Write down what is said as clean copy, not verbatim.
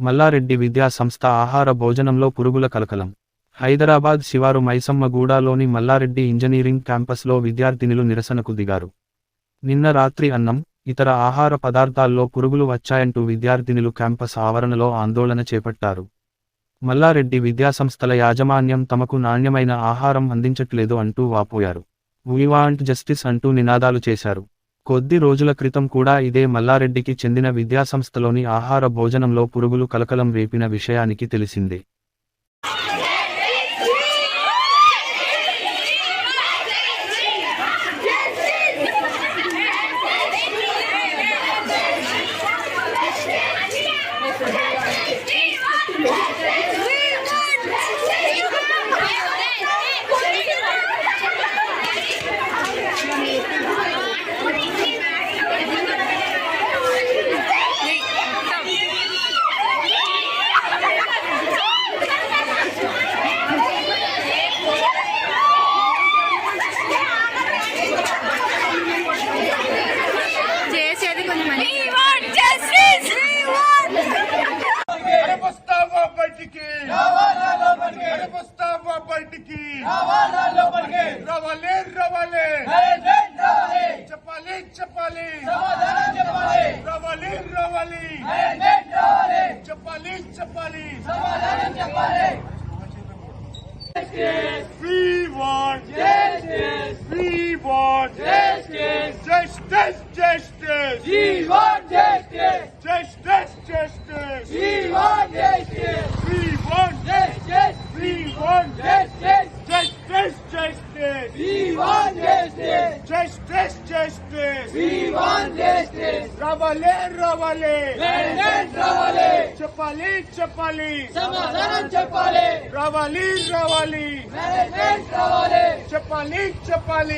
మల్లారెడ్డి విద్యా సంస్థ ఆహార భోజనంలో పురుగుల కలకలం. హైదరాబాద్ శివారు మైసమ్మగూడలోని మల్లారెడ్డి ఇంజనీరింగ్ క్యాంపస్లో విద్యార్థినులు నిరసనకు దిగారు. నిన్న రాత్రి అన్నం, ఇతర ఆహార పదార్థాల్లో పురుగులు వచ్చాయంటూ విద్యార్థినులు క్యాంపస్ ఆవరణలో ఆందోళన చేపట్టారు. మల్లారెడ్డి విద్యాసంస్థల యాజమాన్యం తమకు నాణ్యమైన ఆహారం అందించట్లేదు అంటూ వాపోయారు. వీ వాంట్ జస్టిస్ అంటూ నినాదాలు చేశారు. కొద్ది రోజుల క్రితం కూడా ఇదే మల్లారెడ్డికి చెందిన విద్యాసంస్థలోని ఆహార భోజనంలో పురుగులు కలకలం రేపిన విషయానికి తెలిసిందే. చెప్పాలి